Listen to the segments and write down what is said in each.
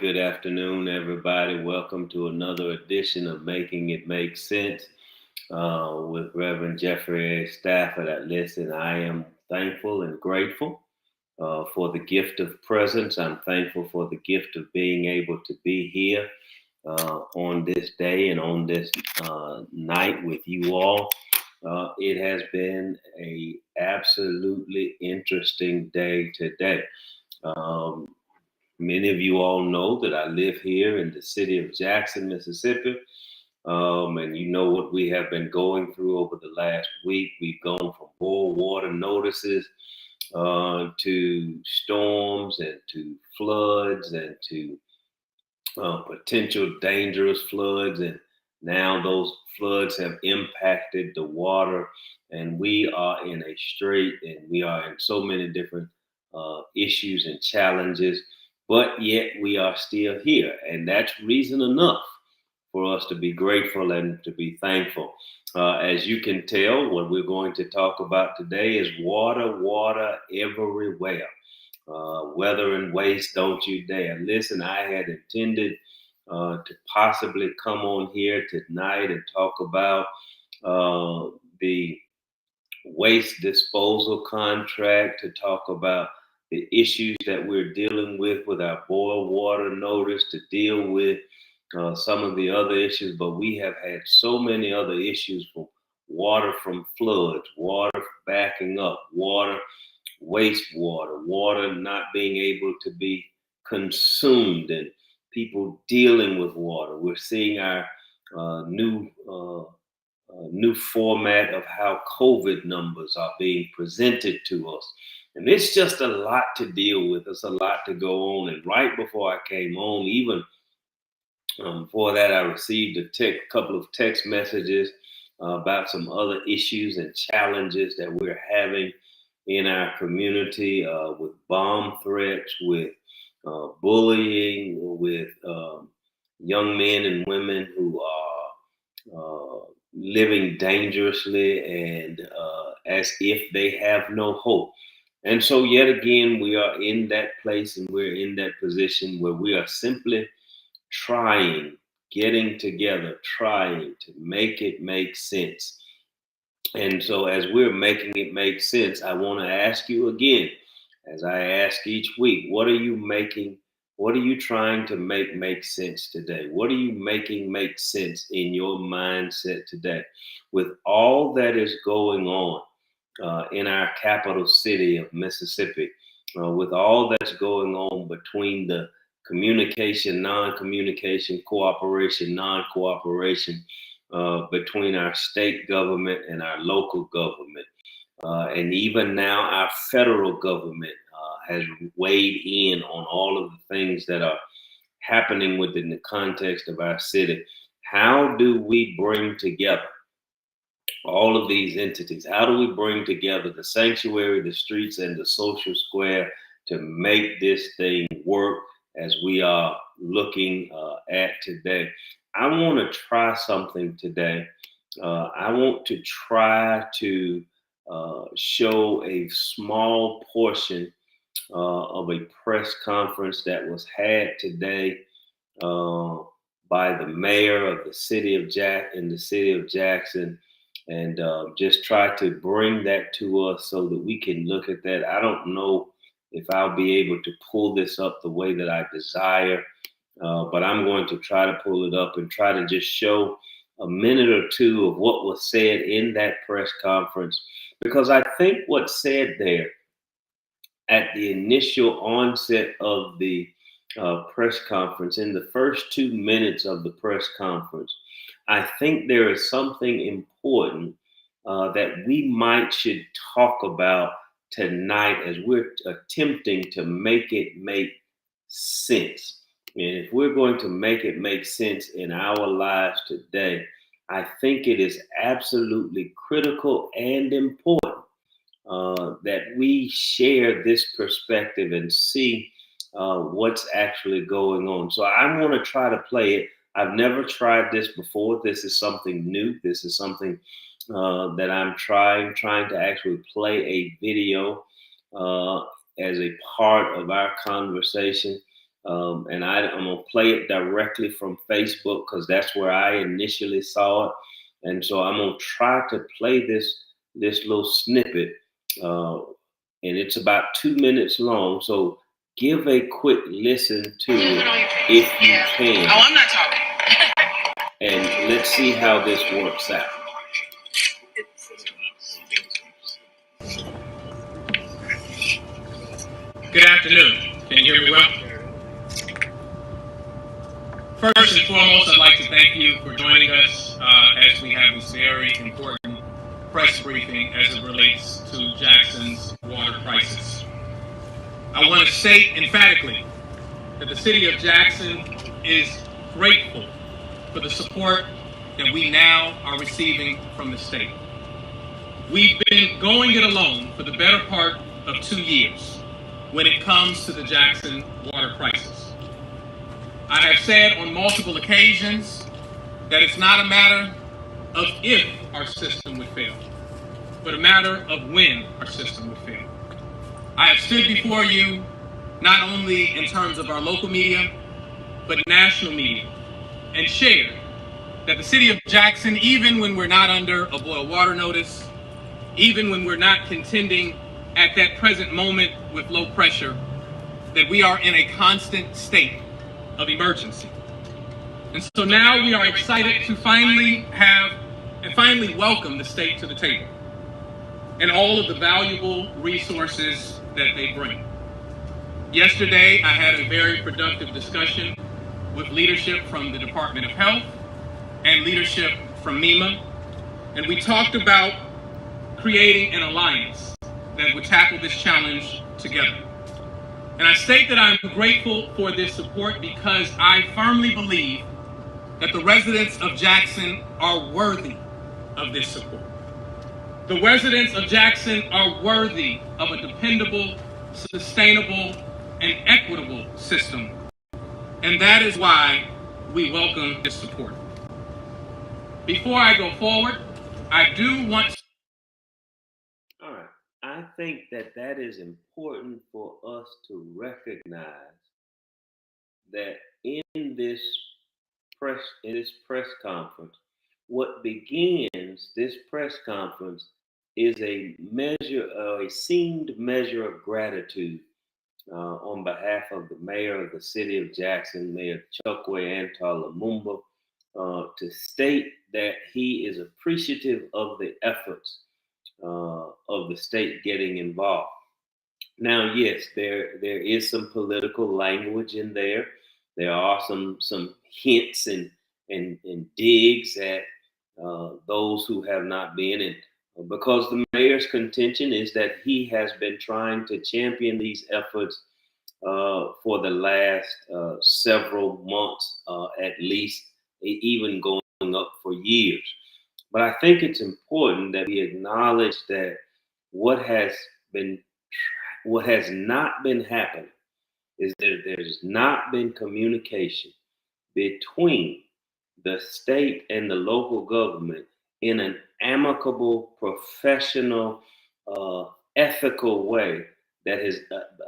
Good afternoon, everybody. Welcome to another edition of Making It Make Sense with Reverend Jeffrey A. Stafford. Listen, I am thankful and grateful for the gift of presence. I'm thankful for the gift of being able to be here on this day and on this night with you all. It has been a absolutely interesting day today. Um, Many of you all know that I live here in the city of Jackson, Mississippi. And you know what we have been going through over the last week. We've gone from boil water notices to storms and to floods and to potential dangerous floods. And now those floods have impacted the water, and we are in a strait, and we are in so many different issues and challenges, but yet we are still here. And that's reason enough for us to be grateful and to be thankful. As you can tell, what we're going to talk about today is water, water everywhere. Weather and waste, don't you dare. Listen, I had intended to possibly come on here tonight and talk about the waste disposal contract, to talk about the issues that we're dealing with our boil water notice, to deal with some of the other issues. But we have had so many other issues, from water from floods, water backing up, water wastewater, water not being able to be consumed, and people dealing with water. We're seeing our new format of how COVID numbers are being presented to us. And it's just a lot to deal with. It's a lot to go on. And right before I came on, even before that, I received a couple of text messages about some other issues and challenges that we're having in our community, with bomb threats, with bullying, with young men and women who are living dangerously and as if they have no hope. And so, yet again, we are in that place, and we're in that position where we are simply getting together, trying to make it make sense. And so, as we're making it make sense, I want to ask you again, as I ask each week, what are you making? What are you trying to make sense today? What are you making make sense in your mindset today? With all that is going on in our capital city of Mississippi, with all that's going on between the communication, non-communication, cooperation, non-cooperation, between our state government and our local government. And even now, our federal government has weighed in on all of the things that are happening within the context of our city. How do we bring together all of these entities? How do we bring together the sanctuary, the streets, and the social square to make this thing work as we are looking at today? I want to try something today. I want to try to show a small portion of a press conference that was had today by the mayor of the city of Jackson, and just try to bring that to us so that we can look at that. I don't know if I'll be able to pull this up the way that I desire, but I'm going to try to pull it up and try to just show a minute or two of what was said in that press conference, because I think what's said there at the initial onset of the press conference, in the first 2 minutes of the press conference, I think there is something important that we should talk about tonight as we're attempting to make it make sense. And if we're going to make it make sense in our lives today, I think it is absolutely critical and important that we share this perspective and see what's actually going on. So I want to try to play it. I've never tried this before. This is something new. This is something that I'm trying to actually play a video as a part of our conversation. And I'm gonna play it directly from Facebook because that's where I initially saw it. And so I'm gonna try to play this little snippet, uh, and it's about 2 minutes long. So give a quick listen to it if you can. Oh, I'm not talking. And let's see how this works out. Good afternoon. Can you hear me well? First and foremost, I'd like to thank you for joining us as we have this very important press briefing as it relates to Jackson's water crisis. I want to state emphatically that the city of Jackson is grateful for the support that we now are receiving from the state. We've been going it alone for the better part of 2 years when it comes to the Jackson water crisis. I have said on multiple occasions that it's not a matter of if our system would fail, but a matter of when our system would fail. I have stood before you not only in terms of our local media, but national media, and shared that the city of Jackson, even when we're not under a boil water notice, even when we're not contending at that present moment with low pressure, that we are in a constant state of emergency. And so now we are excited to finally welcome the state to the table and all of the valuable resources that they bring. Yesterday, I had a very productive discussion with leadership from the Department of Health and leadership from MEMA, and we talked about creating an alliance that would tackle this challenge together. And I state that I'm grateful for this support because I firmly believe that the residents of Jackson are worthy of this support. The residents of Jackson are worthy of a dependable, sustainable, and equitable system. And that is why we welcome this support. Before I go forward, I do want to... All right. I think that is important for us to recognize that in this press conference, what begins this press conference is a seemed measure of gratitude on behalf of the mayor of the city of Jackson, Mayor Chokwe Antar Lumumba, to state that he is appreciative of the efforts of the state getting involved. Now, yes, there is some political language in there. There are some hints and digs at those who have not been, and because the mayor's contention is that he has been trying to champion these efforts for the last several months, at least, even going up for years. But I think it's important that we acknowledge that what has been what has not been happening is that there's not been communication between the state and the local government in an amicable, professional, ethical way that has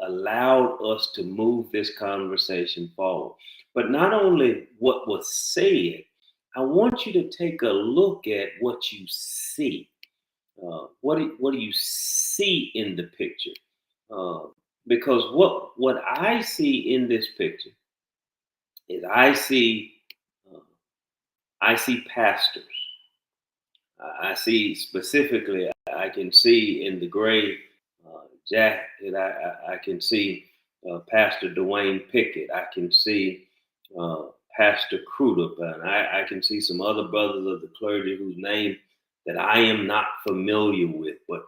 allowed us to move this conversation forward. But not only what was said, I want you to take a look at what you see. What do you see in the picture? Uh, because what I see in this picture is uh, I see pastors. I see specifically. I can see in the gray jacket. I can see Pastor Dwayne Pickett. I can see Pastor Crudup, and I can see some other brothers of the clergy whose name that I am not familiar with, but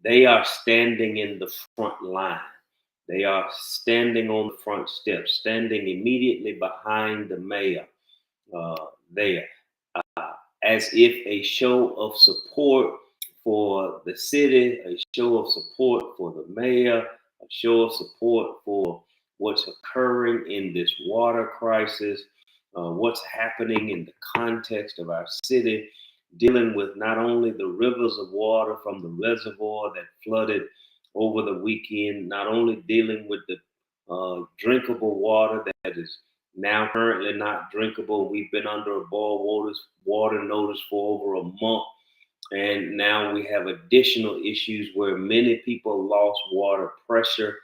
they are standing in the front line. They are standing on the front steps, standing immediately behind the mayor there, as if a show of support for the city, a show of support for the mayor, a show of support for what's occurring in this water crisis, what's happening in the context of our city, dealing with not only the rivers of water from the reservoir that flooded over the weekend, not only dealing with the drinkable water that is now currently not drinkable. We've been under a boil water notice for over a month. And now we have additional issues where many people lost water pressure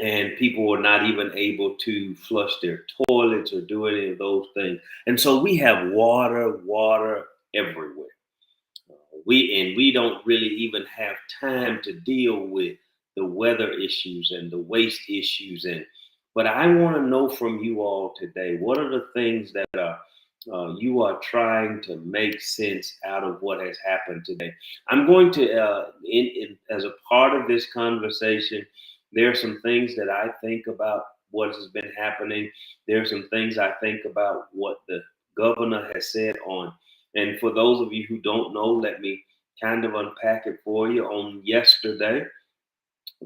and people were not even able to flush their toilets or do any of those things. And so we have water everywhere. We don't really even have time to deal with the weather issues and the waste issues. And but I want to know from you all today, what are the things that are you are trying to make sense out of what has happened today? I'm going to, as a part of this conversation, there are some things that I think about what has been happening. There are some things I think about what the governor has said on. And for those of you who don't know, let me kind of unpack it for you. On yesterday,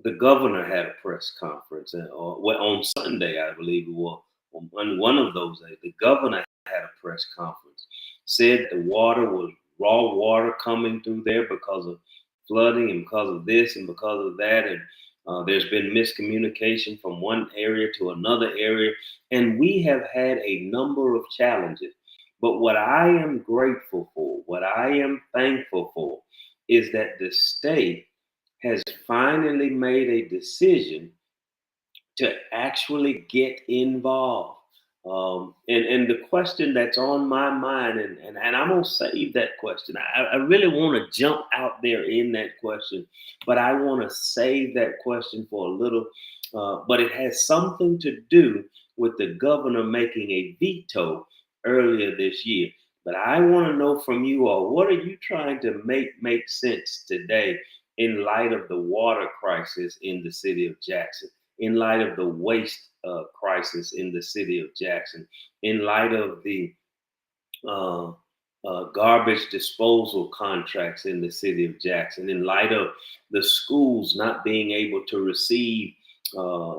the governor had a press conference, or well, on Sunday, I believe it was. On one of those days, the governor had a press conference, said the water was raw water coming through there because of flooding and because of this and because of that. And there's been miscommunication from one area to another area. And we have had a number of challenges. But what I am grateful for, what I am thankful for, is that the state has finally made a decision to actually get involved. And the question that's on my mind, and I'm going to save that question. I really want to jump out there in that question, but I want to save that question for a little. But it has something to do with the governor making a veto earlier this year. But I want to know from you all, what are you trying to make sense today in light of the water crisis in the city of Jackson? In light of the waste crisis in the city of Jackson, in light of the uh, garbage disposal contracts in the city of Jackson, in light of the schools not being able to receive uh,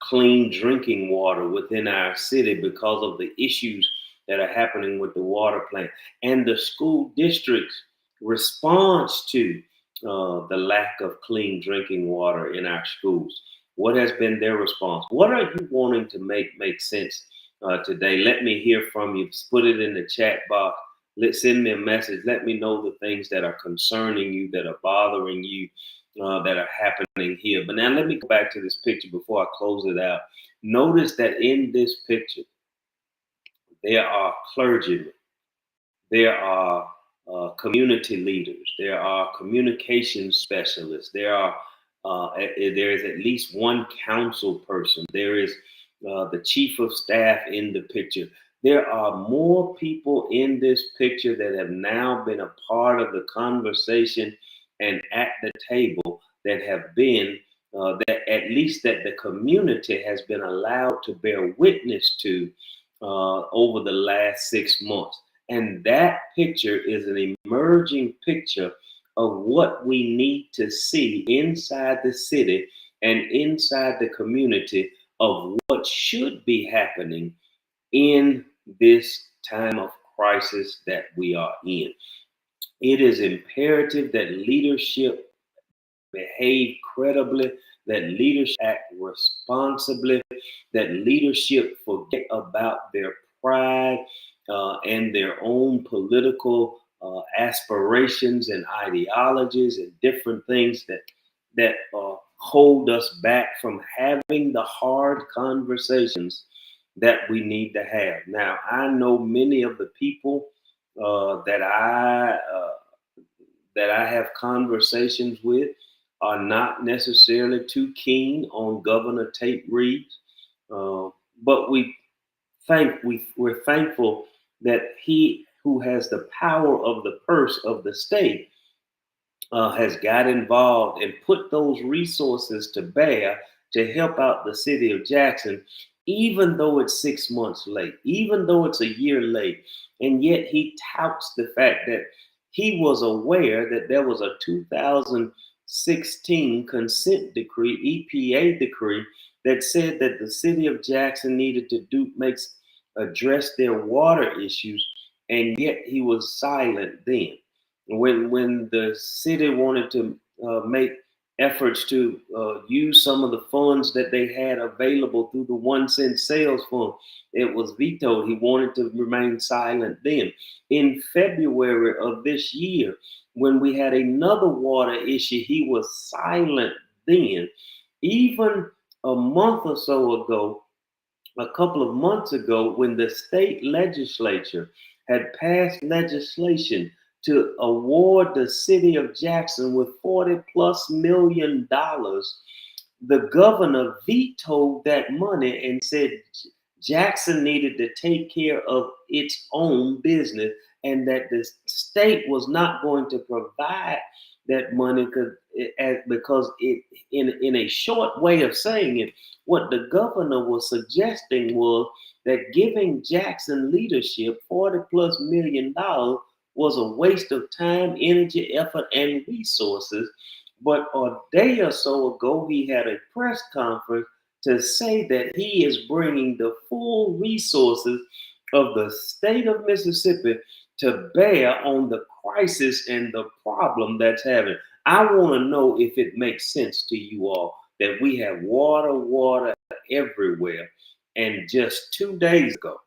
clean drinking water within our city because of the issues that are happening with the water plant, and the school district's response to the lack of clean drinking water in our schools. What has been their response? What are you wanting to make sense today? Let me hear from you. Just put it in the chat box. Send me a message. Let me know the things that are concerning you, that are bothering you, that are happening here. But now let me go back to this picture before I close it out. Notice that in this picture, there are clergymen, there are community leaders, there are communication specialists, there is at least one council person, there is the chief of staff in the picture. There are more people in this picture that have now been a part of the conversation and at the table, that have been that at least that the community has been allowed to bear witness to over the last 6 months. And that picture is an emerging picture of what we need to see inside the city and inside the community of what should be happening in this time of crisis that we are in. It is imperative that leadership behave credibly, that leadership act responsibly, that leadership forget about their pride and their own political aspirations and ideologies and different things that hold us back from having the hard conversations that we need to have. Now, I know many of the people that I have conversations with are not necessarily too keen on Governor Tate Reeves, but we're thankful that he, who has the power of the purse of the state, has got involved and put those resources to bear to help out the city of Jackson, even though it's 6 months late, even though it's a year late. And yet he touts the fact that he was aware that there was a 2016 consent decree, EPA decree, that said that the city of Jackson needed to address their water issues, and yet he was silent then. When the city wanted to make efforts to use some of the funds that they had available through the 1 cent sales fund. It was vetoed. He wanted to remain silent then. In February of this year, when we had another water issue, he was silent then. Even a month or so ago, a couple of months ago, when the state legislature had passed legislation to award the city of Jackson with $40+ million, the governor vetoed that money and said Jackson needed to take care of its own business and that the state was not going to provide that money because it in a short way of saying it, what the governor was suggesting was that giving Jackson leadership $40+ million was a waste of time, energy, effort, and resources. But a day or so ago, he had a press conference to say that he is bringing the full resources of the state of Mississippi to bear on the crisis and the problem that's having. I want to know if it makes sense to you all that we have water everywhere. And just 2 days ago,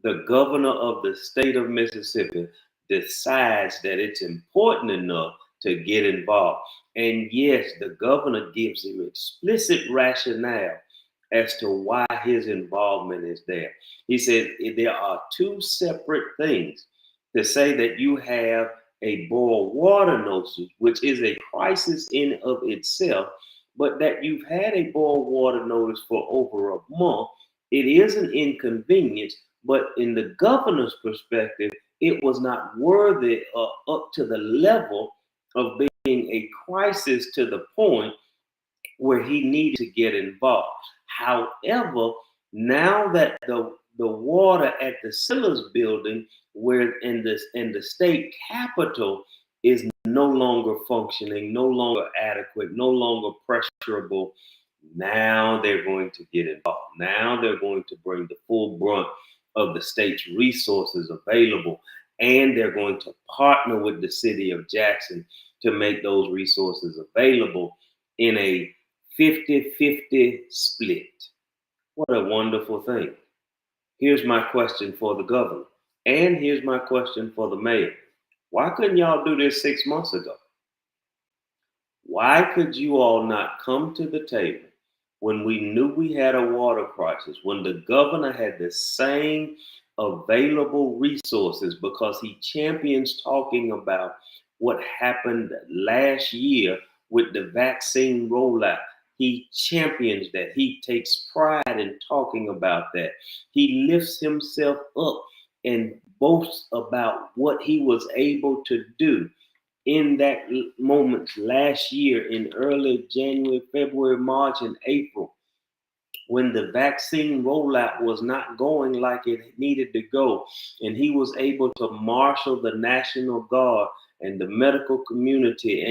the governor of the state of Mississippi decides that it's important enough to get involved. And yes, the governor gives him explicit rationale as to why his involvement is there. He says there are two separate things to say that you have a boil water notice, which is a crisis in of itself, but that you've had a boil water notice for over a month. It is an inconvenience, but in the governor's perspective, it was not worthy up to the level of being a crisis to the point where he needed to get involved. However, now that the water at the Silas building, where in the state capitol, is no longer functioning, no longer adequate, no longer pressurable, now they're going to get involved. Now they're going to bring the full brunt of the state's resources available, and they're going to partner with the city of Jackson to make those resources available in a 50-50 split. What a wonderful thing. Here's my question for the governor, and here's my question for the mayor. Why couldn't y'all do this 6 months ago? Why could you all not come to the table when we knew we had a water crisis, when the governor had the same available resources, because he champions talking about what happened last year with the vaccine rollout? He champions that. He takes pride in talking about that. He lifts himself up and boasts about what he was able to do in that moment last year in early January, February, March, and April, when the vaccine rollout was not going like it needed to go. And he was able to marshal the National Guard and the medical community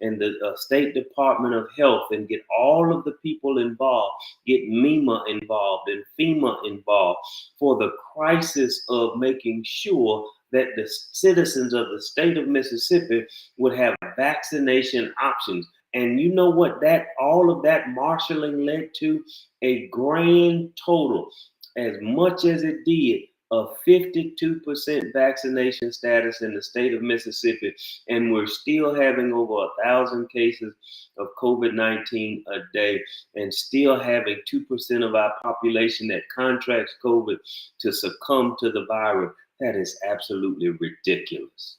and the State Department of Health and get all of the people involved, get MEMA involved and FEMA involved for the crisis of making sure that the citizens of the state of Mississippi would have vaccination options. And you know what that all of that marshaling led to? A grand total, as much as it did, of 52% vaccination status in the state of Mississippi. And we're still having over 1,000 cases of COVID-19 a day, and still having 2% of our population that contracts COVID to succumb to the virus. That is absolutely ridiculous.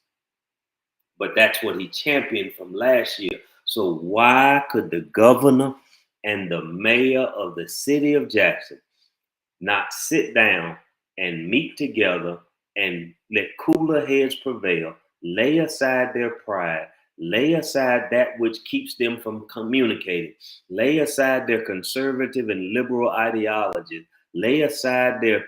But that's what he championed from last year. So why could the governor and the mayor of the city of Jackson not sit down and meet together and let cooler heads prevail, lay aside their pride, lay aside that which keeps them from communicating, lay aside their conservative and liberal ideologies, lay aside their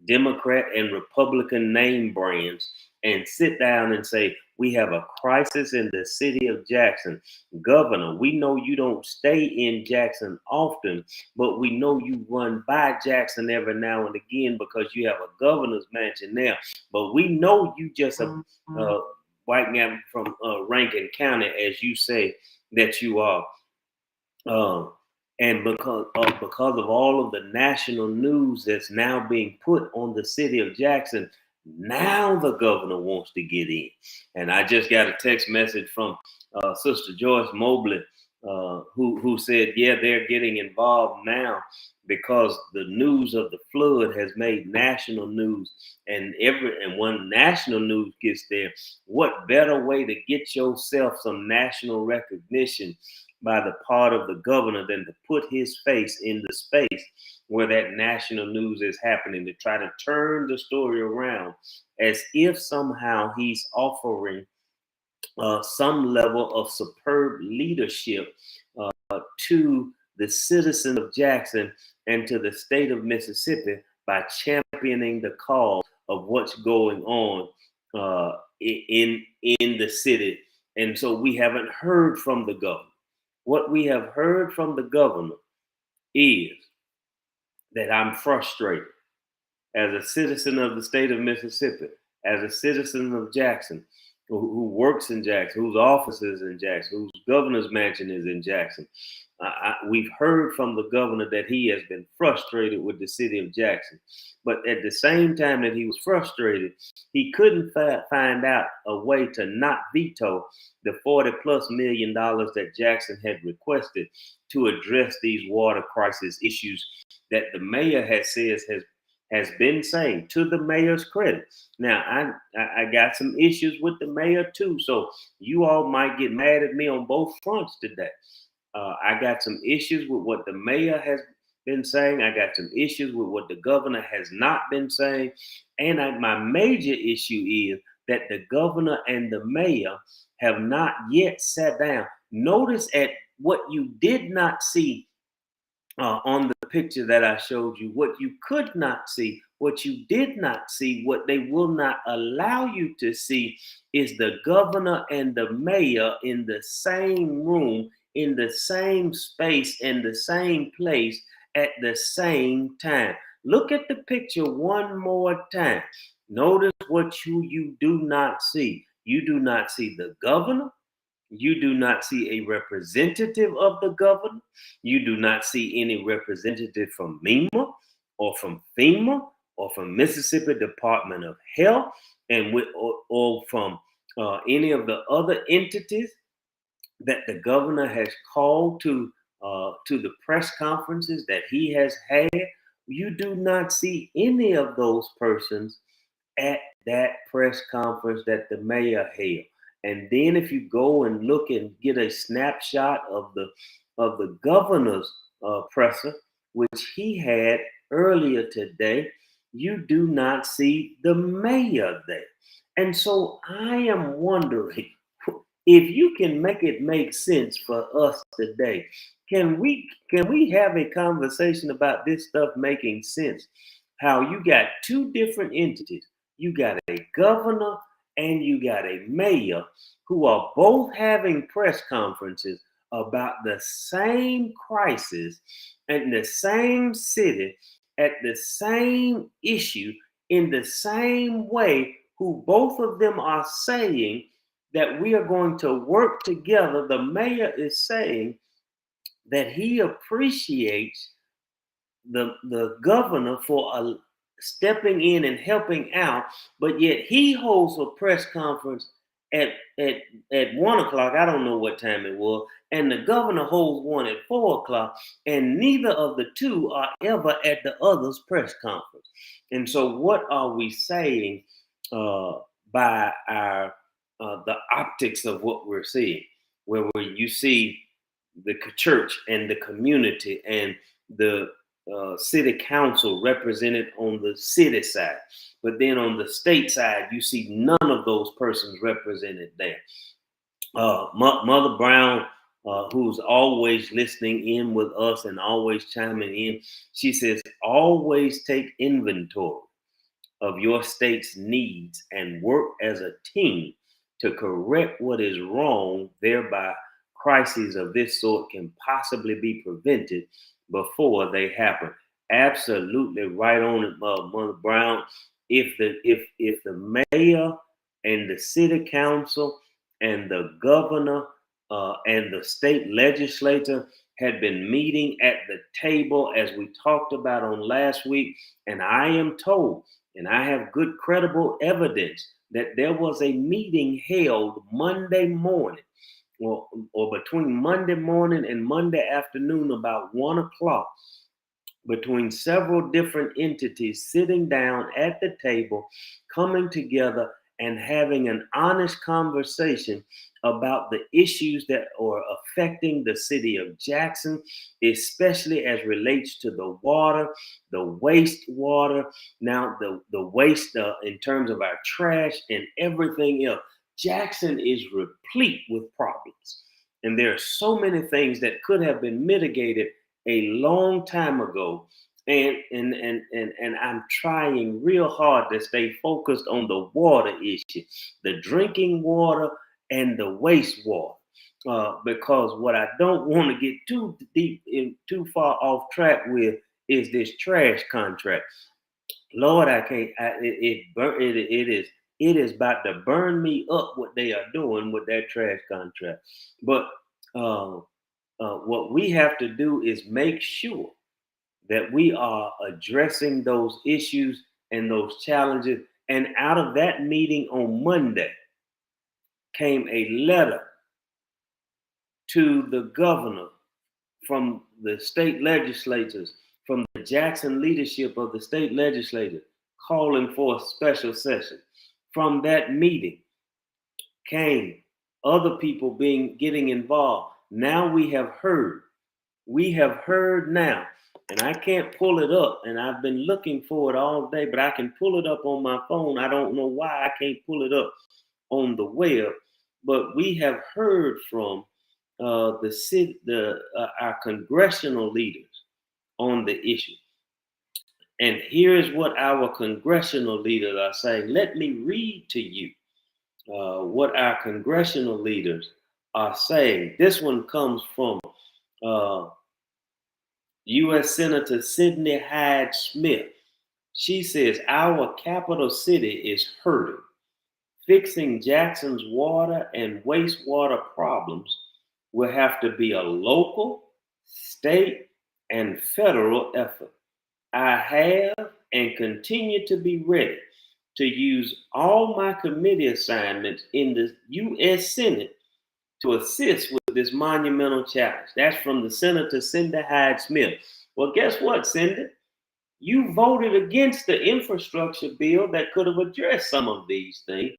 Democrat and Republican name brands, and sit down and say, we have a crisis in the city of Jackson. Governor, we know you don't stay in Jackson often, but we know you run by Jackson every now and again because you have a governor's mansion there. But we know you just white guy from Rankin County, as you say that you are. Um, and because of all of the national news that's now being put on the city of Jackson, now the governor wants to get in. And I just got a text message from Sister Joyce Mobley, who said, yeah, they're getting involved now because the news of the flood has made national news. And when national news gets there, what better way to get yourself some national recognition by the part of the governor than to put his face in the space where that national news is happening, to try to turn the story around as if somehow he's offering some level of superb leadership to the citizens of Jackson and to the state of Mississippi by championing the cause of what's going on in the city. And so we haven't heard from the governor. What we have heard from the governor is that I'm frustrated as a citizen of the state of Mississippi, as a citizen of Jackson, who works in Jackson, whose office is in Jackson, whose governor's mansion is in Jackson. We've heard from the governor that he has been frustrated with the city of Jackson. But at the same time that he was frustrated, he couldn't find out a way to not veto the $40+ million that Jackson had requested to address these water crisis issues that the mayor has been saying, to the mayor's credit. Now, I got some issues with the mayor too, so you all might get mad at me on both fronts today. I got some issues with what the mayor has been saying. I got some issues with what the governor has not been saying. And my major issue is that the governor and the mayor have not yet sat down. Notice at what you did not see on the picture that I showed you, what you could not see, what you did not see, what they will not allow you to see is the governor and the mayor in the same room, in the same space, in the same place at the same time. Look at the picture one more time. Notice what you do not see. You do not see the governor. You do not see a representative of the governor. You do not see any representative from MEMA or from FEMA or from Mississippi Department of Health or from any of the other entities that the governor has called to the press conferences that he has had. You do not see any of those persons at that press conference that the mayor held. And then if you go and look and get a snapshot of the governor's presser, which he had earlier today, you do not see the mayor there. And so I am wondering if you can make it make sense for us today. Can we have a conversation about this stuff making sense? How you got two different entities. You got a governor and you got a mayor who are both having press conferences about the same crisis in the same city at the same issue in the same way, who both of them are saying that we are going to work together. The mayor is saying that he appreciates the governor for stepping in and helping out, but yet he holds a press conference at 1 o'clock. I don't know what time it was, and the governor holds one at 4 o'clock, and neither of the two are ever at the other's press conference. And so, what are we saying by our the optics of what we're seeing, where you see the church and the community and the city council represented on the city side, but then on the state side, you see none of those persons represented there. Mother Brown, who's always listening in with us and always chiming in, she says, always take inventory of your state's needs and work as a team to correct what is wrong. Thereby, crises of this sort can possibly be prevented before they happen. Absolutely right on it, Mother Brown. If the mayor and the city council and the governor and the state legislature had been meeting at the table as we talked about on last week. And I am told, and I have good credible evidence, that there was a meeting held Monday morning or between Monday morning and Monday afternoon about 1 o'clock between several different entities sitting down at the table, coming together and having an honest conversation about the issues that are affecting the city of Jackson, especially as relates to the water, the wastewater, now the waste in terms of our trash and everything else. Jackson is replete with problems. And there are so many things that could have been mitigated a long time ago, and I'm trying real hard to stay focused on the water issue, the drinking water and the wastewater, because what I don't want to get too deep and too far off track with is this trash contract. Lord, I can't. It is about to burn me up what they are doing with that trash contract, but. What we have to do is make sure that we are addressing those issues and those challenges. And out of that meeting on Monday came a letter to the governor from the state legislatures, from the Jackson leadership of the state legislature, calling for a special session. From that meeting came other people getting involved. Now we have heard now, and I can't pull it up, and I've been looking for it all day, but I can pull it up on my phone. I don't know why I can't pull it up on the web, but we have heard from our congressional leaders on the issue. And here's what our congressional leaders are saying. Let me read to you what our congressional leaders are saying. This one comes from U.S. Senator Sidney Hyde Smith. She says, our capital city is hurting. Fixing Jackson's water and wastewater problems will have to be a local, state, and federal effort. I have and continue to be ready to use all my committee assignments in the U.S. Senate to assist with this monumental challenge. That's from the Senator Cindy Hyde Smith. Well, guess what, Cindy? You voted against the infrastructure bill that could have addressed some of these things.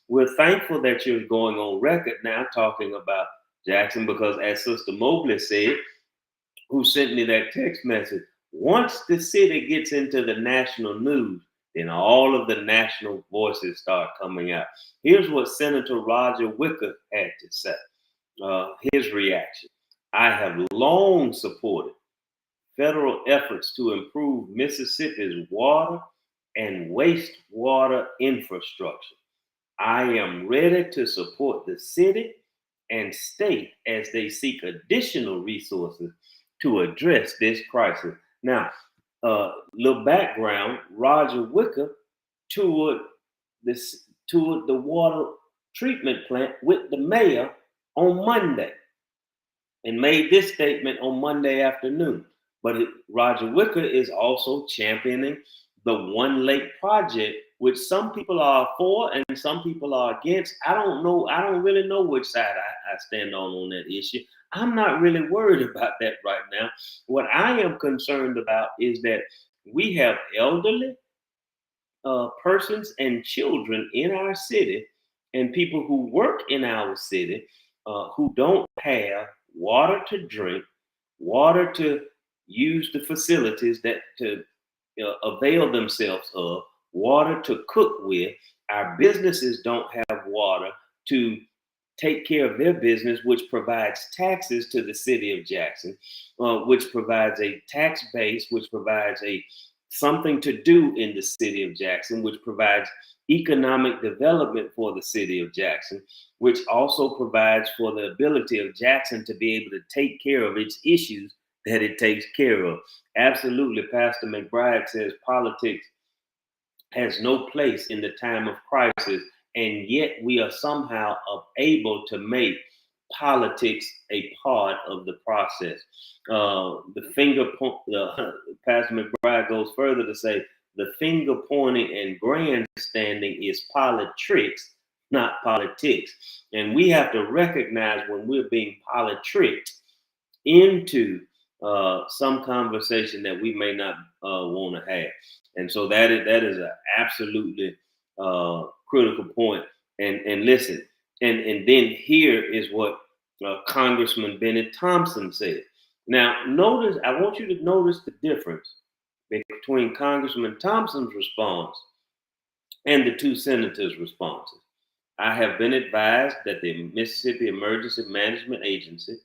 We're thankful that you're going on record now talking about Jackson, because as Sister Mobley said, who sent me that text message, once the city gets into the national news, then all of the national voices start coming out. Here's what Senator Roger Wicker had to say. His reaction: I have long supported federal efforts to improve Mississippi's water and wastewater infrastructure. I am ready to support the city and state as they seek additional resources to address this crisis. Now, little background: Roger Wicker toured the water treatment plant with the mayor on Monday and made this statement on Monday afternoon. But Roger Wicker is also championing the One Lake project, which some people are for and some people are against. I don't know. I don't really know which side I stand on that issue. I'm not really worried about that right now. What I am concerned about is that we have elderly persons and children in our city and people who work in our city who don't have water to drink, water to use the facilities that to avail themselves of, water to cook with. Our businesses don't have water to take care of their business, which provides taxes to the city of Jackson, which provides a tax base, which provides something to do in the city of Jackson, which provides economic development for the city of Jackson, which also provides for the ability of Jackson to be able to take care of its issues that it takes care of. Absolutely, Pastor McBride says politics has no place in the time of crisis and yet we are somehow able to make politics a part of the process. The finger point, Pastor McBride goes further to say the finger pointing and grandstanding is politics, not politics. And we have to recognize when we're being politricked into some conversation that we may not want to have. And so that is an absolutely critical point. And listen, and then here is what Congressman Bennett Thompson said. Now, notice, I want you to notice the difference between Congressman Thompson's response and the two senators' responses. I have been advised that the Mississippi Emergency Management Agency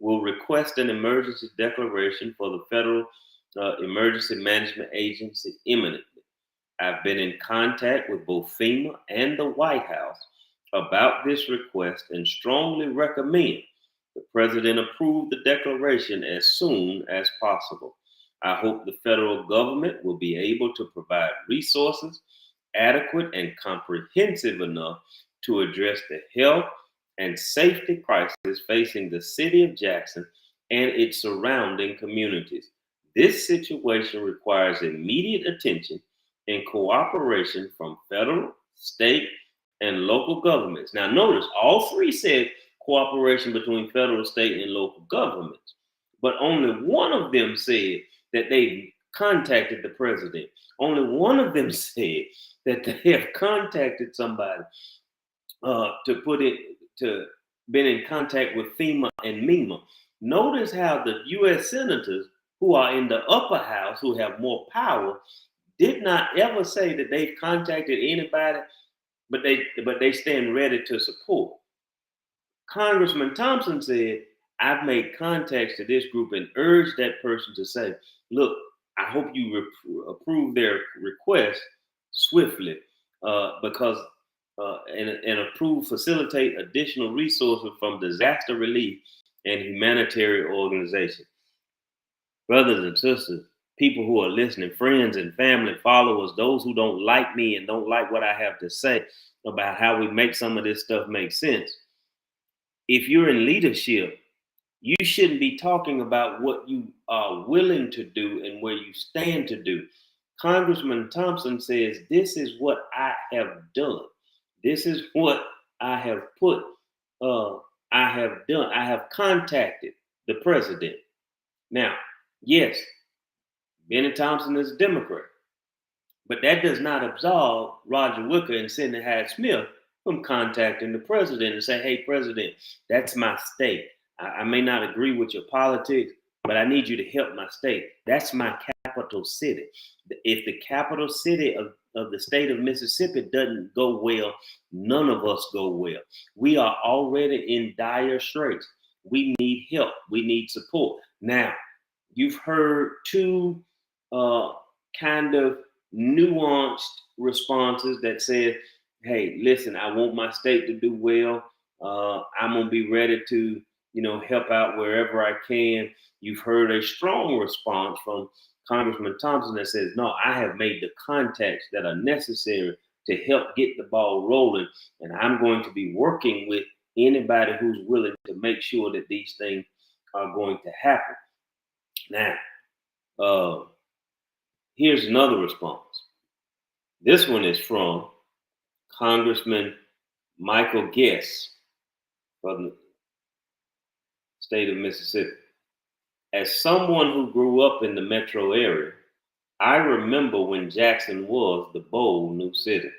will request an emergency declaration for the Federal Emergency Management Agency imminently. I've been in contact with both FEMA and the White House about this request and strongly recommend the President approve the declaration as soon as possible. I hope the federal government will be able to provide resources adequate and comprehensive enough to address the health and safety crisis facing the city of Jackson and its surrounding communities. This situation requires immediate attention and cooperation from federal, state, and local governments. Now, notice all three said cooperation between federal, state, and local governments, but only one of them said that they contacted the president. Only one of them said that they have contacted somebody to been in contact with FEMA and MEMA. Notice how the U.S. senators who are in the upper house, who have more power, did not ever say that they've contacted anybody, but they stand ready to support. Congressman Thompson said, I've made contacts to this group and urged that person to say, look, I hope you approve their request swiftly because and approve, facilitate additional resources from disaster relief and humanitarian organizations. Brothers and sisters, people who are listening, friends and family, followers, those who don't like me and don't like what I have to say about how we make some of this stuff make sense. If you're in leadership, you shouldn't be talking about what you are willing to do and where you stand to do. Congressman Thompson says, this is what I have done. This is what I have I have done. I have contacted the president. Now, yes, Bennett Thompson is a Democrat, but that does not absolve Roger Wicker and Sidney Hyde-Smith from contacting the president and say, hey, president, that's my state. I may not agree with your politics, but I need you to help my state. That's my capital city. If the capital city of the state of Mississippi doesn't go well, none of us go well. We are already in dire straits. We need help. We need support. Now, you've heard two kind of nuanced responses that said, hey, listen, I want my state to do well. I'm going to be ready to, help out wherever I can. You've heard a strong response from Congressman Thompson that says, no, I have made the contacts that are necessary to help get the ball rolling. And I'm going to be working with anybody who's willing to make sure that these things are going to happen. Now, here's another response. This one is from Congressman Michael Guest from the state of Mississippi. As someone who grew up in the metro area, I remember when Jackson was the bold new city.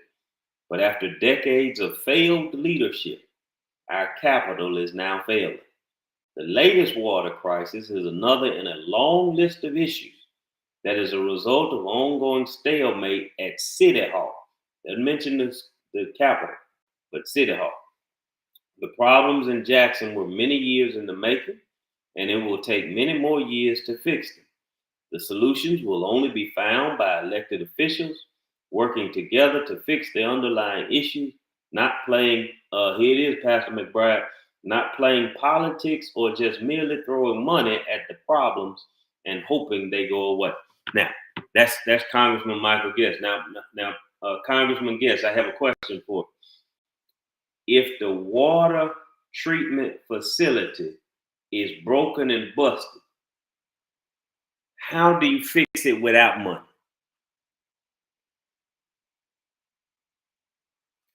But after decades of failed leadership, our capital is now failing. The latest water crisis is another in a long list of issues that is a result of ongoing stalemate at City Hall. Didn't mention the capital, but City Hall. The problems in Jackson were many years in the making, and it will take many more years to fix them. The solutions will only be found by elected officials working together to fix the underlying issues, not playing, here it is, Pastor McBride, not playing politics or just merely throwing money at the problems and hoping they go away. Now, that's Congressman Michael Guest. Now, Congressman Guest, I have a question for you. If the water treatment facility is broken and busted, how do you fix it without money?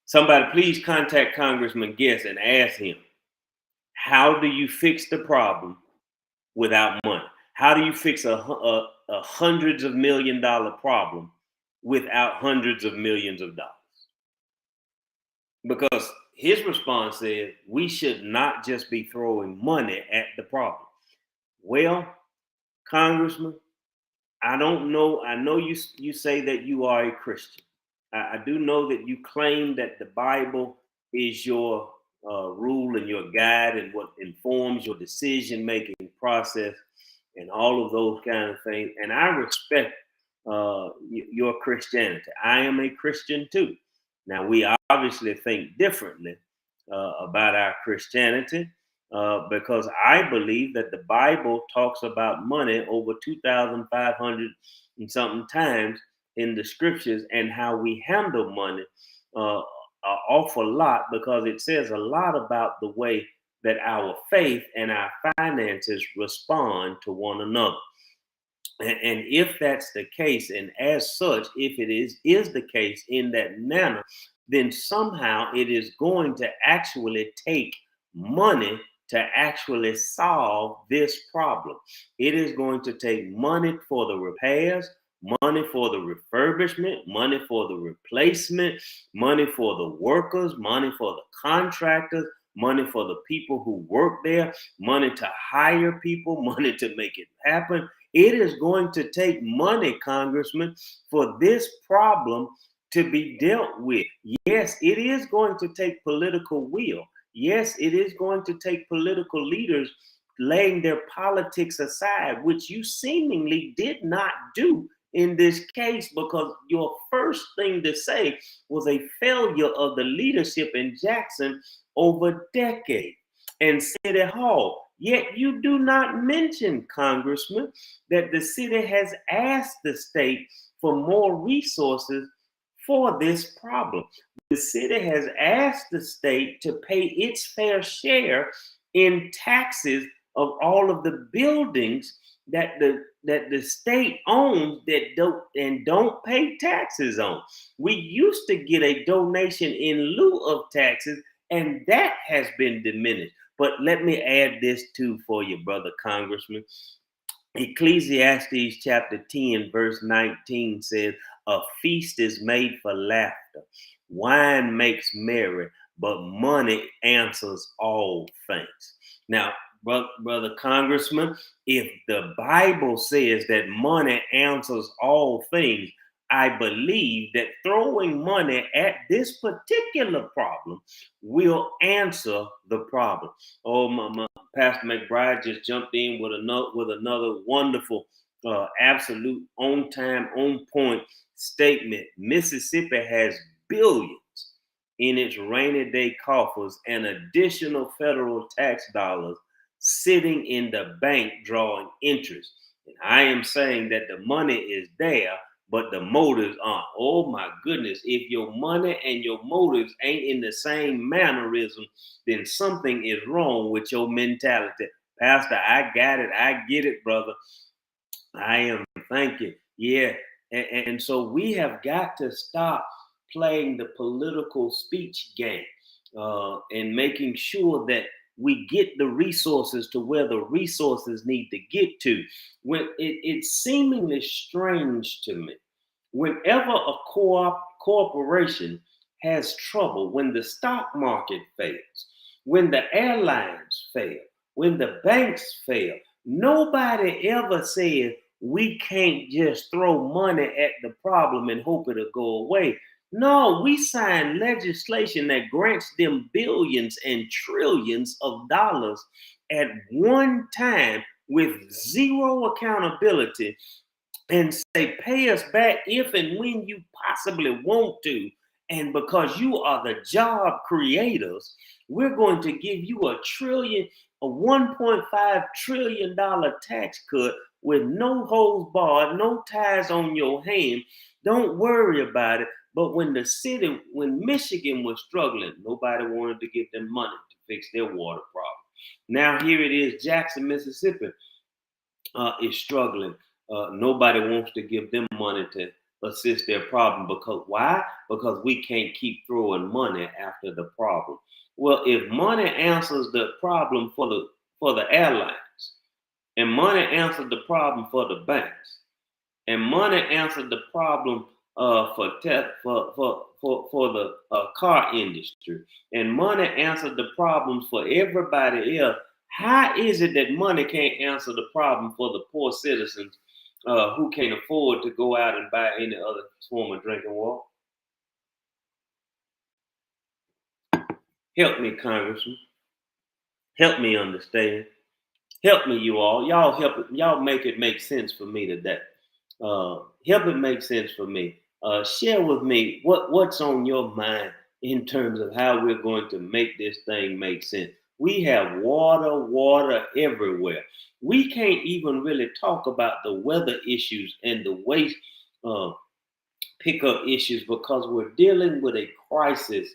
Somebody please contact Congressman Guest and ask him, how do you fix the problem without money? How do you fix a hundreds of $1 million problem without hundreds of millions of dollars? Because his response is, we should not just be throwing money at the problem. Well, Congressman, I don't know. I know you say that you are a Christian. I do know that you claim that the Bible is your rule and your guide and what informs your decision making process and all of those kind of things. And I respect your Christianity. I am a Christian too. Now, we obviously think differently about our Christianity because I believe that the Bible talks about money over 2,500 and something times in the scriptures, and how we handle money an awful lot, because it says a lot about the way that our faith and our finances respond to one another. And if that's the case, and as such, if it is the case in that manner, then somehow it is going to actually take money to actually solve this problem. It is going to take money for the repairs, money for the refurbishment, money for the replacement, money for the workers, money for the contractors, money for the people who work there, money to hire people, money to make it happen. It is going to take money, Congressman, for this problem to be dealt with. Yes, it is going to take political will. Yes, it is going to take political leaders laying their politics aside, which you seemingly did not do in this case, because your first thing to say was a failure of the leadership in Jackson over decades and City Hall. Yet you do not mention, Congressman, that the city has asked the state for more resources for this problem. The city has asked the state to pay its fair share in taxes of all of the buildings that the state owns that don't pay taxes on. We used to get a donation in lieu of taxes, and that has been diminished. But let me add this too for you, brother Congressman. Ecclesiastes chapter 10, verse 19 says, a feast is made for laughter. Wine makes merry, but money answers all things. Now, brother Congressman, if the Bible says that money answers all things, I believe that throwing money at this particular problem will answer the problem. Oh, my Pastor McBride just jumped in with another wonderful, absolute on time, on point statement. Mississippi has billions in its rainy day coffers and additional federal tax dollars sitting in the bank drawing interest. And I am saying that the money is there, but the motives aren't. Oh my goodness, if your money and your motives ain't in the same mannerism, then something is wrong with your mentality. Pastor, I got it. I get it, brother. I am. Thank you. Yeah. And so we have got to stop playing the political speech game and making sure that we get the resources to where the resources need to get to. When it's seemingly strange to me, whenever a corporation has trouble, when the stock market fails, when the airlines fail, when the banks fail, nobody ever says we can't just throw money at the problem and hope it'll go away. No, we sign legislation that grants them billions and trillions of dollars at one time with zero accountability, and say, pay us back if and when you possibly want to. And because you are the job creators, we're going to give you a $1.5 trillion tax cut with no holds barred, no ties on your hand. Don't worry about it. But when when Michigan was struggling, nobody wanted to give them money to fix their water problem. Now here it is, Jackson, Mississippi is struggling. Nobody wants to give them money to assist their problem. Because why? Because we can't keep throwing money after the problem. Well, if money answers the problem for the airlines, and money answered the problem for the banks, and money answered the problem for the car industry, and money answered the problems for everybody else. How is it that money can't answer the problem for the poor citizens who can't afford to go out and buy any other form of drinking water? Help me, Congressman. Help me understand. Help me, you all. Y'all help it. Y'all make it make sense for me today. Help it make sense for me. Share with me what's on your mind in terms of how we're going to make this thing make sense. We have water everywhere. We can't even really talk about the weather issues and the waste uh, pickup issues because we're dealing with a crisis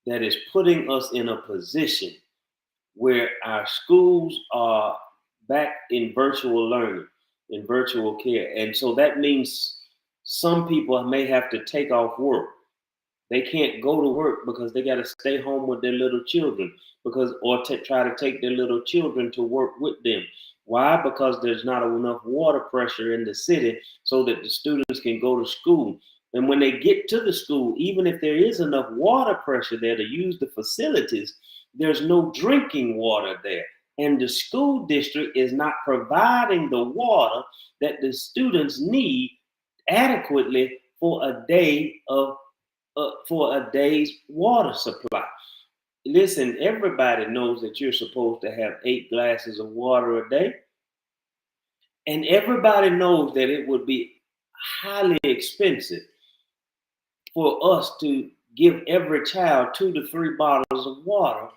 that is putting us in a position where our schools are back in virtual learning, in virtual care. And so that means some people may have to take off work. They can't go to work because they got to stay home with their little children or to try to take their little children to work with them. Why? Because there's not enough water pressure in the city so that the students can go to school. And when they get to the school, even if there is enough water pressure there to use the facilities, there's no drinking water there. And the school district is not providing the water that the students need adequately for a day's water supply. Listen, everybody knows that you're supposed to have 8 glasses of water a day. And everybody knows that it would be highly expensive for us to give every child 2 to 3 bottles of water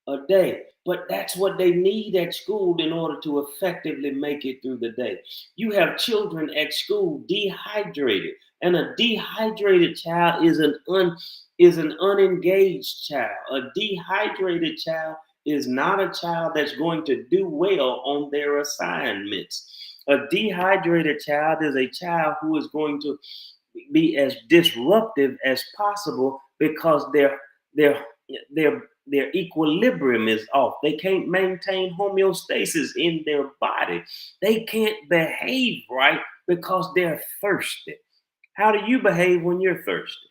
a day. But that's what they need at school in order to effectively make it through the day. You have children at school dehydrated, and a dehydrated child is an unengaged child. A dehydrated child is not a child that's going to do well on their assignments. A dehydrated child is a child who is going to be as disruptive as possible because their equilibrium is off. They can't maintain homeostasis in their body. They can't behave right because they're thirsty. How do you behave when you're thirsty?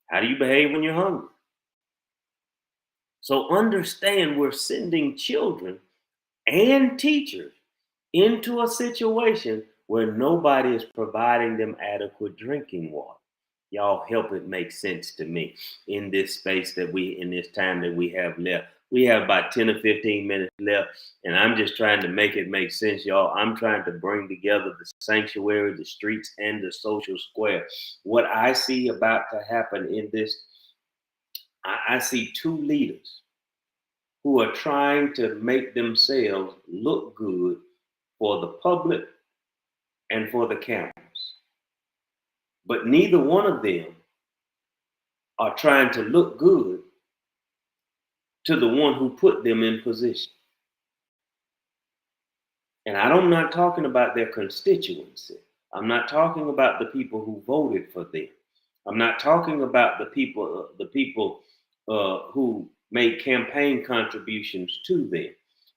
How do you behave when you're hungry? So understand, we're sending children and teachers into a situation where nobody is providing them adequate drinking water. Y'all help it make sense to me in this space in this time that we have left. We have about 10 or 15 minutes left, and I'm just trying to make it make sense, y'all. I'm trying to bring together the sanctuary, the streets, and the social square. What I see about to happen in this, I see 2 leaders who are trying to make themselves look good for the public and for the cameras. But neither one of them are trying to look good to the one who put them in position. And I'm not talking about their constituency. I'm not talking about the people who voted for them. I'm not talking about the people who made campaign contributions to them.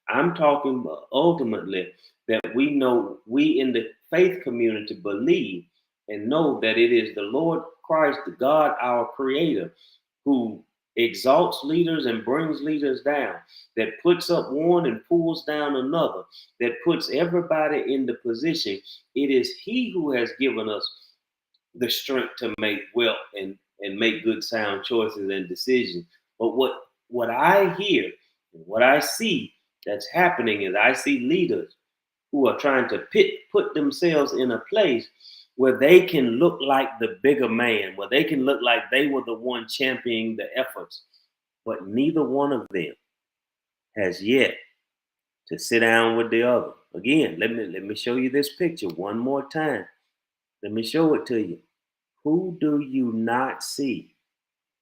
I'm talking ultimately that we in the faith community believe and know that it is the Lord Christ, the God, our Creator, who exalts leaders and brings leaders down, that puts up one and pulls down another, that puts everybody in the position. It is He who has given us the strength to make wealth and make good sound choices and decisions. But what I hear and what I see that's happening is I see leaders who are trying to put themselves in a place where they can look like the bigger man, where they can look like they were the one championing the efforts. But neither one of them has yet to sit down with the other. Again, let me show you this picture one more time. Let me show it to you. Who do you not see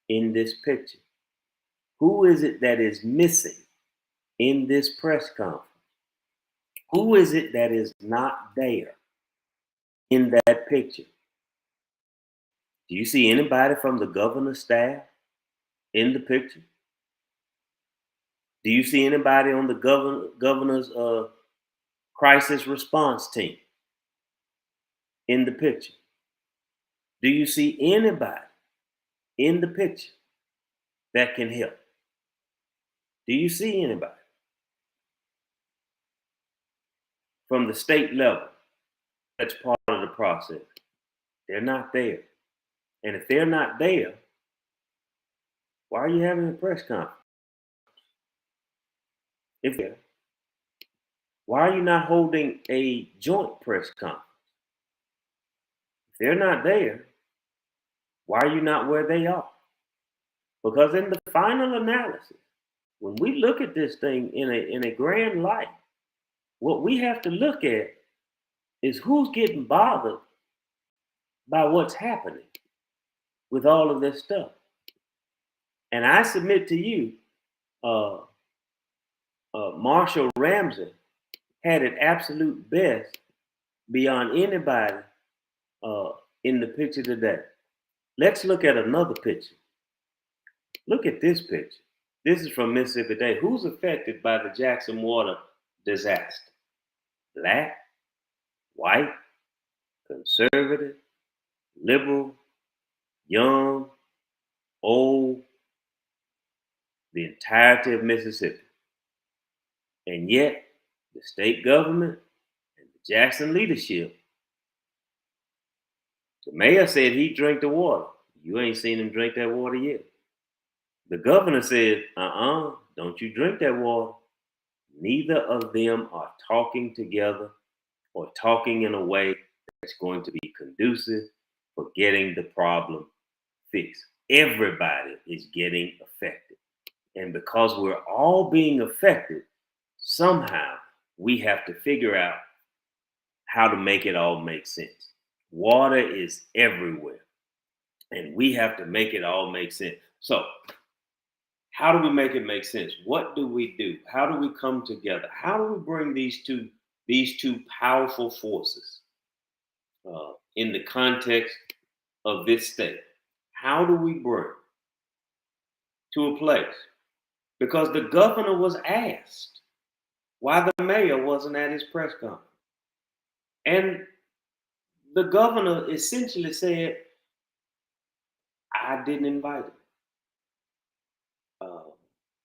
in this picture? Who is it that is missing in this press conference? Who is it that is not there in that picture? Do you see anybody from the governor's staff in the picture? Do you see anybody on the governor's crisis response team in the picture? Do you see anybody in the picture that can help? Do you see anybody from the state level that's part of the process? They're not there. And if they're not there, why are you having a press conference? If they're, why are you not holding a joint press conference? If they're not there, why are you not where they are? Because in the final analysis, when we look at this thing in a grand light, what we have to look at is who's getting bothered by what's happening with all of this stuff. And I submit to you, Marshall Ramsey had it absolute best beyond anybody in the picture today. Let's look at another picture. Look at this picture. This is from Mississippi Today. Who's affected by the Jackson water disaster? Black, white, conservative, liberal, young, old, the entirety of Mississippi. And yet, the state government and the Jackson leadership, the mayor said he drank the water. You ain't seen him drink that water yet. The governor said, don't you drink that water. Neither of them are talking together or talking in a way that's going to be conducive for getting the problem fixed. Everybody is getting affected. And because we're all being affected, somehow we have to figure out how to make it all make sense. Water is everywhere, and we have to make it all make sense. So, how do we make it make sense? What do we do? How do we come together? How do we bring these two powerful forces in the context of this state? How do we bring to a place? Because the governor was asked why the mayor wasn't at his press conference. And the governor essentially said, I didn't invite him.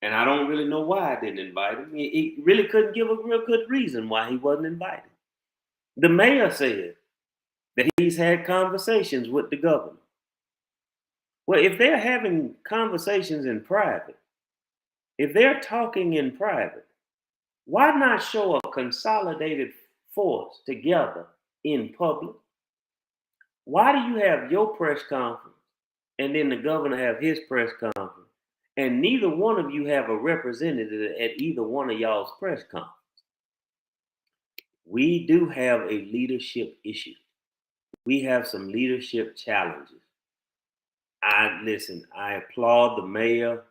And I don't really know why I didn't invite him. He really couldn't give a real good reason why he wasn't invited. The mayor said that he's had conversations with the governor. Well, if they're having conversations in private, if they're talking in private, why not show a consolidated force together in public? Why do you have your press conference and then the governor have his press conference, and neither one of you have a representative at either one of y'all's press conference? We do have a leadership issue. We have some leadership challenges. I applaud the mayor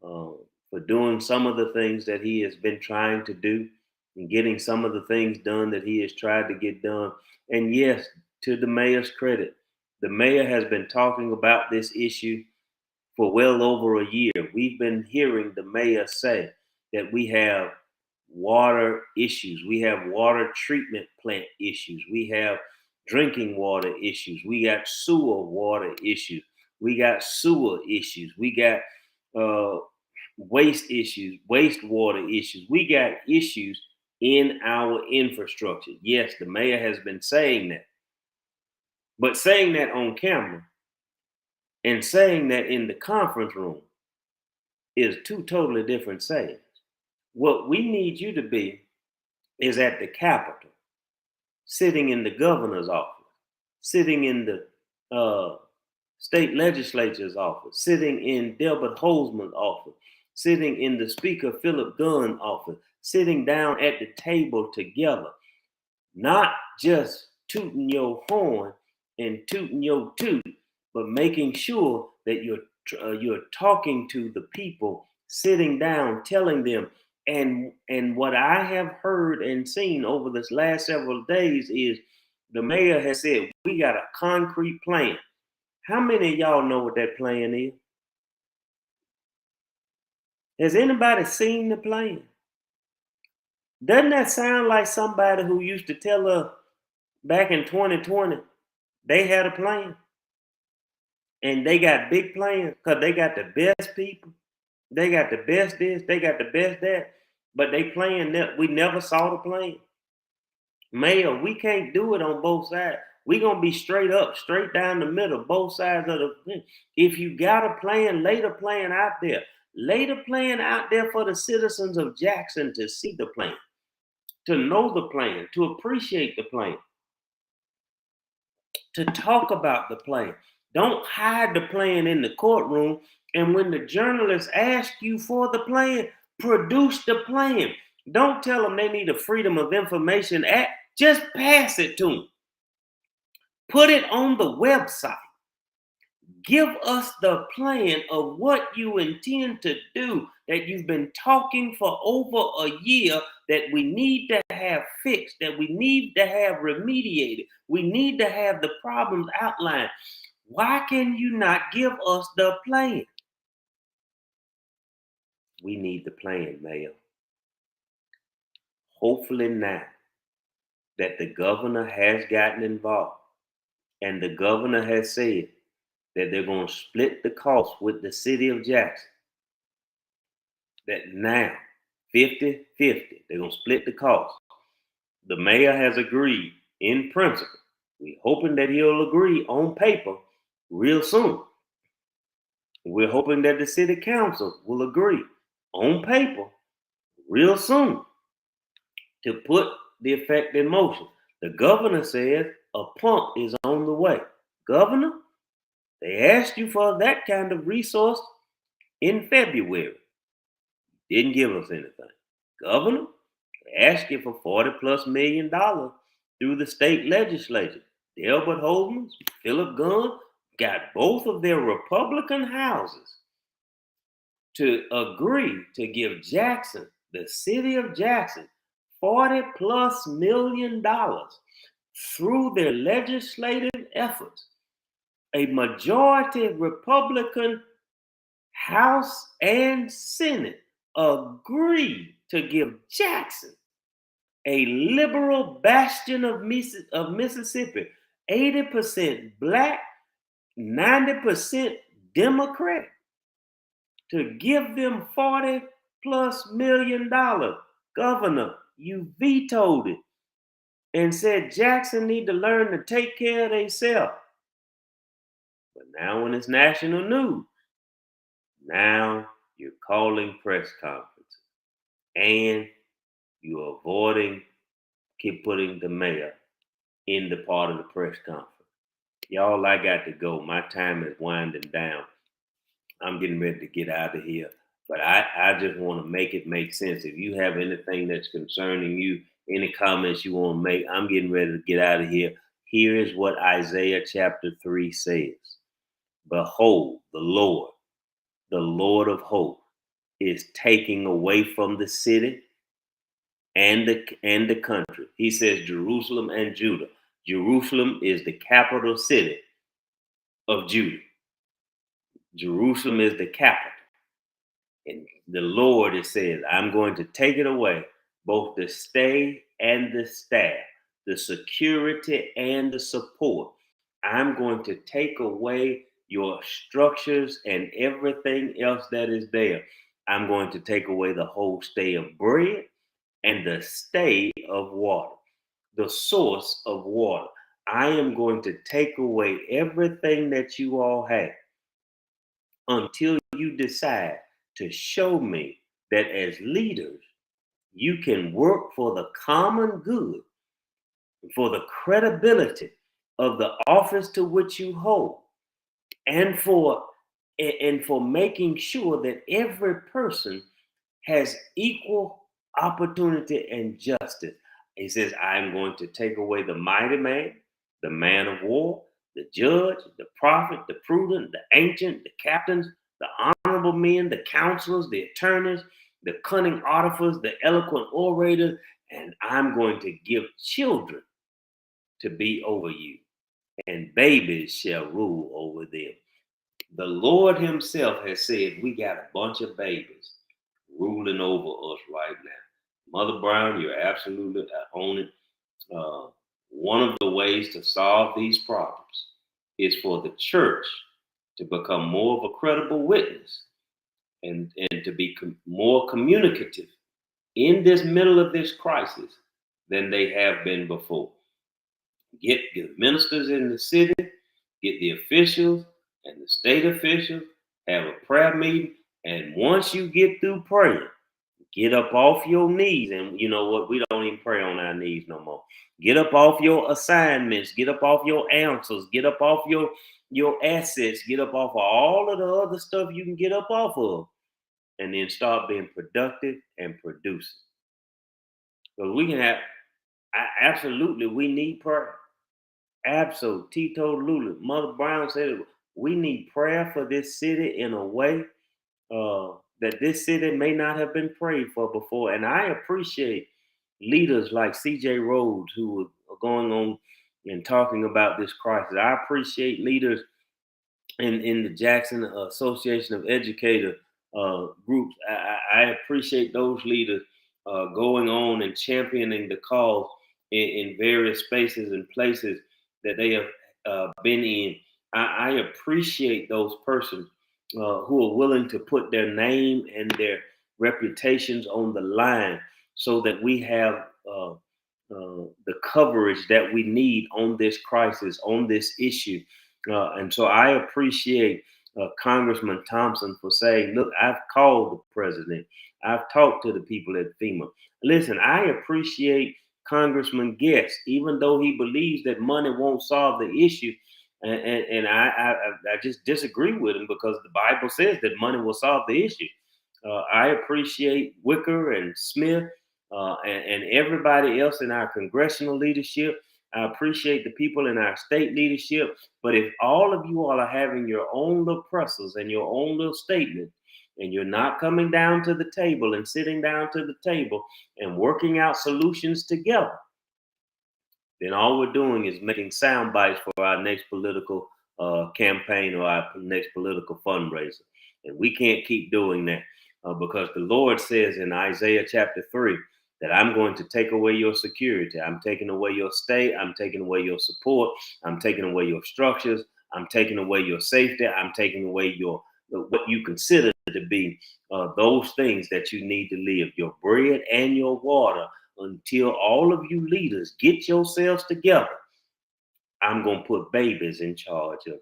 for doing some of the things that he has been trying to do and getting some of the things done that he has tried to get done. And yes, to the mayor's credit, the mayor has been talking about this issue for well over a year. We've been hearing the mayor say that we have water issues. We have water treatment plant issues. We have drinking water issues. We got sewer water issues. We got sewer issues. We got waste issues, wastewater issues. We got issues in our infrastructure. Yes, the mayor has been saying that. But saying that on camera and saying that in the conference room is two totally different sayings. What we need you to be is at the Capitol, sitting in the governor's office, sitting in the state legislature's office, sitting in Delbert Holzman's office, sitting in the Speaker Philip Gunn's office, sitting down at the table together, not just tooting your horn and tooting your toot but making sure that you're talking to the people, sitting down, telling them. And what I have heard and seen over this last several days is the mayor has said we got a concrete plan. How many of y'all know what that plan is? Has anybody seen the plan? Doesn't that sound like somebody who used to tell us back in 2020 they had a plan and they got big plans because they got the best people, they got the best this, they got the best that, but they plan that we never saw the plan. Mayor, we can't do it on both sides. We're gonna be straight up, straight down the middle, both sides of the thing. If you got a plan, lay the plan out there. Lay the plan out there for the citizens of Jackson to see the plan, to know the plan, to appreciate the plan, to talk about the plan. Don't hide the plan in the courtroom. And when the journalists ask you for the plan, produce the plan. Don't tell them they need a Freedom of Information Act. Just pass it to them. Put it on the website. Give us the plan of what you intend to do that you've been talking for over a year that we need to have fixed, that we need to have remediated. We need to have the problems outlined. Why can you not give us the plan? We need the plan, Mayor. Hopefully now that the governor has gotten involved and the governor has said that they're going to split the cost with the city of Jackson, that now 50-50, they're going to split the cost. The mayor has agreed in principle. We're hoping that he'll agree on paper real soon. We're hoping that the city council will agree on paper real soon to put the effect in motion. The governor says a pump is on the way. Governor, they asked you for that kind of resource in February. Didn't give us anything. Governor, they asked you for $40+ million through the state legislature. Delbert Holdman, Philip Gunn got both of their Republican houses to agree to give Jackson, the city of Jackson, $40+ million through their legislative efforts. A majority Republican House and Senate agreed to give Jackson, a liberal bastion of Mississippi, 80% black, 90% Democrat, to give them $40+ million. Governor, you vetoed it and said Jackson need to learn to take care of themselves. But now when it's national news, now you're calling press conferences and you're avoiding keep putting the mayor in the part of the press conference. Y'all, I got to go. My time is winding down. I'm getting ready to get out of here. But I just want to make it make sense. If you have anything that's concerning you, any comments you want to make, I'm getting ready to get out of here. Here is what Isaiah chapter 3 says. Behold, the Lord of hosts, is taking away from the city and the country. He says Jerusalem and Judah. Jerusalem is the capital city of Judah. Jerusalem is the capital. And the Lord, it says, I'm going to take it away, both the stay and the staff, the security and the support. I'm going to take away your structures and everything else that is there. I'm going to take away the whole stay of bread and the stay of water, the source of water. I am going to take away everything that you all have until you decide to show me that as leaders, you can work for the common good, for the credibility of the office to which you hold, and for making sure that every person has equal opportunity and justice. He says, I'm going to take away the mighty man, the man of war, the judge, the prophet, the prudent, the ancient, the captains, the honorable men, the counselors, the attorneys, the cunning artificers, the eloquent orators, and I'm going to give children to be over you, and babies shall rule over them. The Lord himself has said we got a bunch of babies ruling over us right now. Mother Brown, you're absolutely on it. One of the ways to solve these problems is for the church to become more of a credible witness and to be more communicative in this middle of this crisis than they have been before. Get the ministers in the city, get the officials and the state officials, have a prayer meeting, and once you get through praying, get up off your knees. And you know what? We don't even pray on our knees no more. Get up off your assignments, get up off your answers, get up off your assets, get up off of all of the other stuff you can get up off of, and then start being productive and producing. Because we can have, absolutely, we need prayer. Absolutely. Mother Brown said it, we need prayer for this city in a way that this city may not have been prayed for before. And I appreciate leaders like C.J. Rhodes who are going on and talking about this crisis. I appreciate leaders in the Jackson Association of Educator groups. I appreciate those leaders going on and championing the cause in various spaces and places that they have been in. I appreciate those persons who are willing to put their name and their reputations on the line so that we have the coverage that we need on this crisis, on this issue. And so I appreciate Congressman Thompson for saying, look, I've called the president. I've talked to the people at FEMA. Listen, I appreciate Congressman Guest, even though he believes that money won't solve the issue. And I just disagree with him because the Bible says that money will solve the issue. I appreciate Wicker and Smith and everybody else in our congressional leadership. I appreciate the people in our state leadership. But if all of you all are having your own little pressers and your own little statements, and you're not coming down to the table and sitting down to the table and working out solutions together, then all we're doing is making sound bites for our next political campaign or our next political fundraiser. And we can't keep doing that because the Lord says in Isaiah chapter 3 that I'm going to take away your security. I'm taking away your stay. I'm taking away your support. I'm taking away your structures. I'm taking away your safety. I'm taking away your what you consider to be those things that you need to live, your bread and your water. Until all of you leaders get yourselves together, I'm going to put babies in charge of you.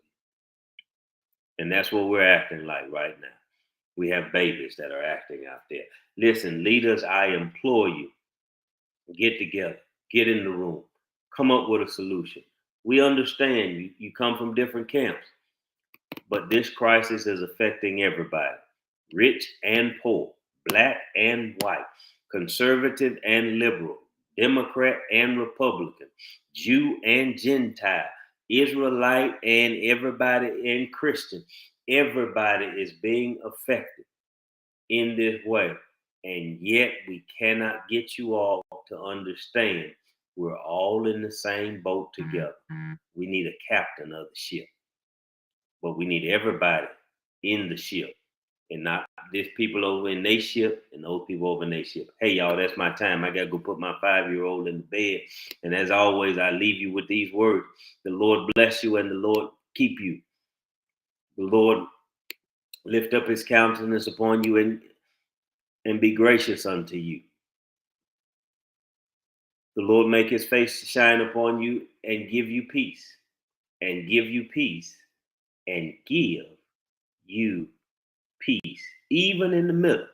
And that's what we're acting like right now. We have babies that are acting out there. Listen, leaders, I implore you, get together, get in the room, come up with a solution. We understand you come from different camps, but this crisis is affecting everybody, rich and poor, black and white, conservative and liberal, Democrat and Republican, Jew and Gentile, Israelite and everybody and Christian. Everybody is being affected in this way. And yet we cannot get you all to understand we're all in the same boat together. We need a captain of the ship, but we need everybody in the ship and not these people over in their ship and those people over in their ship. Hey, y'all, that's my time. I got to go put my 5-year-old in the bed. And as always, I leave you with these words. The Lord bless you and the Lord keep you. The Lord lift up his countenance upon you and be gracious unto you. The Lord make his face to shine upon you and give you peace. And give you peace. And give you peace. Even in the middle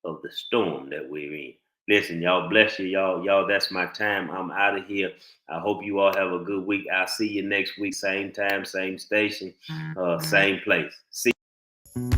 of the storm that we're in. Listen, y'all, bless you, y'all, that's my time. I'm out of here. I hope you all have a good week. I'll see you next week, same time, same station, same place. See you.